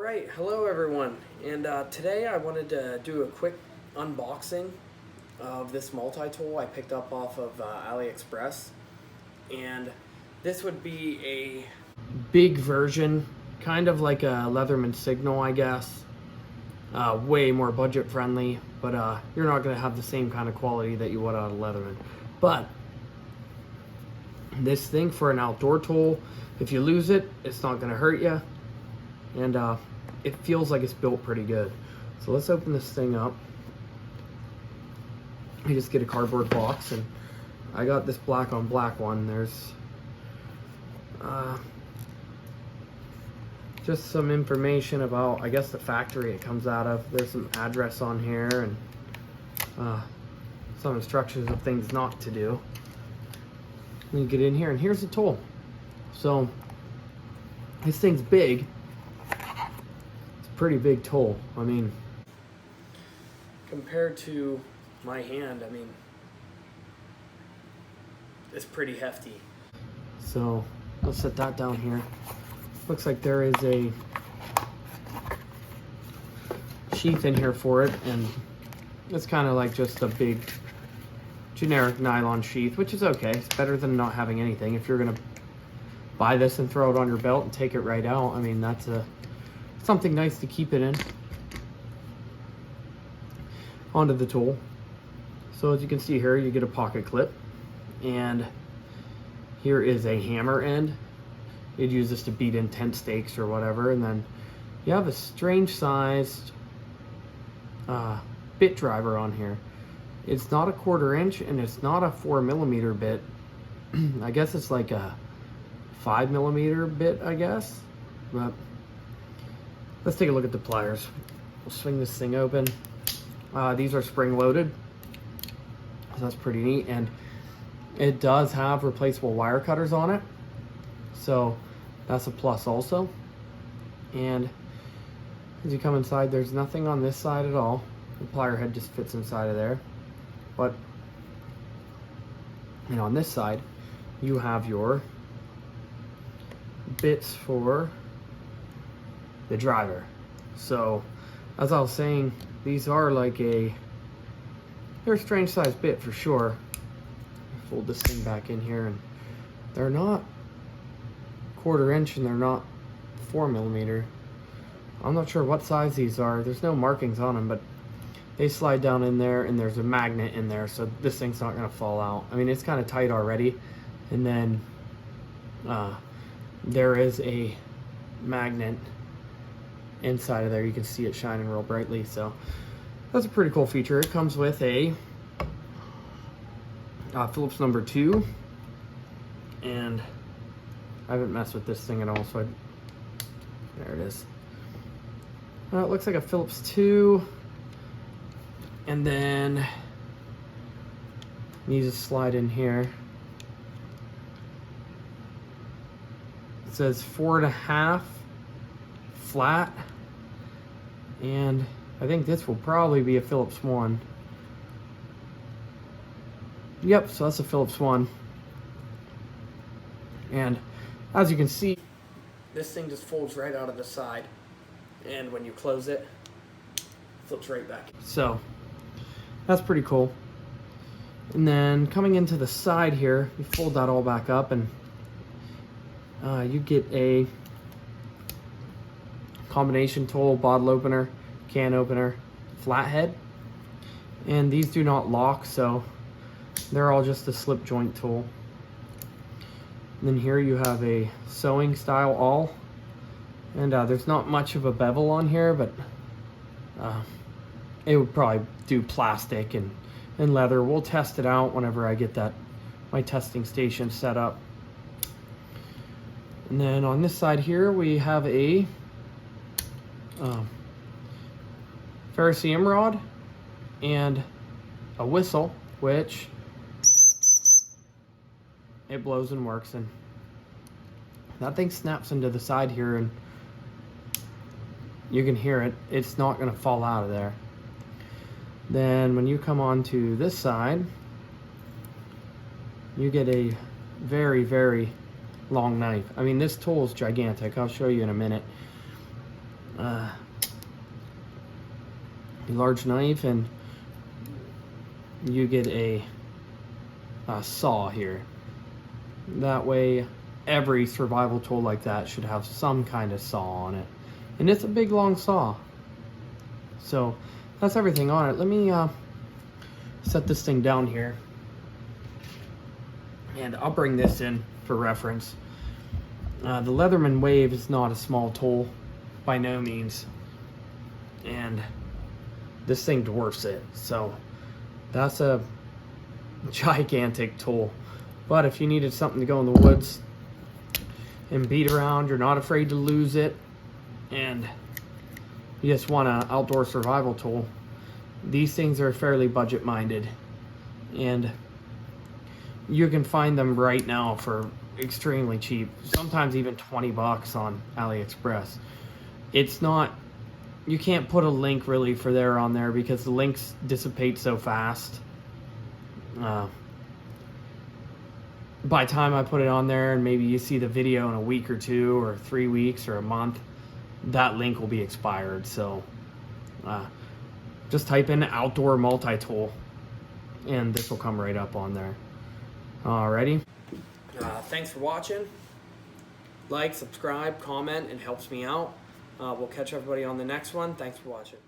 Alright, hello everyone, and today I wanted to do a quick unboxing of this multi-tool I picked up off of AliExpress. And this would be a big version, kind of like a Leatherman Signal, I guess. Way more budget friendly, but you're not going to have the same kind of quality that you would out of Leatherman. But this thing for an outdoor tool, if you lose it, it's not going to hurt you. And it feels like it's built pretty good. So let's open this thing up. You just get a cardboard box, and I got this black on black one. There's just some information about, I guess, the factory it comes out of. There's some address on here and some instructions of things not to do. You get in here, and here's the tool. So this thing's big. Pretty big tool. I mean, compared to my hand, I mean, it's pretty hefty. So let's set that down here. Looks like there is a sheath in here for it, and it's kind of like just a big generic nylon sheath, which is okay. It's better than not having anything. If you're gonna buy this and throw it on your belt and take it right out, I mean, that's something nice to keep it in. Onto the tool. So as you can see here, you get a pocket clip, and here is a hammer end. You'd use this to beat in tent stakes or whatever, and then you have a strange sized bit driver on here. It's not a 1/4 inch, and it's not a 4mm bit. I guess it's like a 5mm bit, I guess. But let's take a look at the pliers. We'll swing this thing open. These are spring loaded, so that's pretty neat. And it does have replaceable wire cutters on it, so that's a plus also. And as you come inside, there's nothing on this side at all. The plier head just fits inside of there. But on this side, you have your bits for the driver. So as I was saying, these are like they're a strange size bit for sure. Fold this thing back in here, and they're not 1/4 inch, and they're not 4mm. I'm not sure what size these are. There's no markings on them, but they slide down in there, and there's a magnet in there, so this thing's not going to fall out. I mean, it's kind of tight already, and then there is a magnet inside of there. You can see it shining real brightly, so that's a pretty cool feature. It comes with a Phillips number 2, and I haven't messed with this thing at all, so there it is. It looks like a Phillips 2, and then you just slide in here. It says 4.5 flat, and I think this will probably be a Phillips 1. Yep, so that's a Phillips 1. And as you can see, this thing just folds right out of the side, and when you close it, it flips right back. So that's pretty cool. And then coming into the side here, you fold that all back up, and you get a combination tool, bottle opener, can opener, flathead, and these do not lock, so they're all just a slip joint tool. And then here you have a sewing style awl, and there's not much of a bevel on here, but it would probably do plastic and leather. We'll test it out whenever I get my testing station set up. And then on this side here, we have a ferrocerium rod and a whistle, which it blows and works, and that thing snaps into the side here, and you can hear it. It's not going to fall out of there. Then when you come on to this side, you get a very, very long knife. I mean, this tool is gigantic. I'll show you in a minute. a large knife, and you get a saw here. That way, every survival tool like that should have some kind of saw on it. And it's a big long saw. So that's everything on it. Let me set this thing down here. And I'll bring this in for reference. The Leatherman Wave is not a small tool by no means. And this thing dwarfs it. So that's a gigantic tool. But if you needed something to go in the woods and beat around, you're not afraid to lose it, and you just want an outdoor survival tool, these things are fairly budget minded, and you can find them right now for extremely cheap, sometimes even 20 bucks on AliExpress. It's not, you can't put a link really for there on there because the links dissipate so fast. By the time I put it on there and maybe you see the video in a week or 2 or 3 weeks or a month, that link will be expired. So just type in outdoor multi-tool and this will come right up on there. Alrighty. Thanks for watching. Like, subscribe, comment, it helps me out. We'll catch everybody on the next one. Thanks for watching.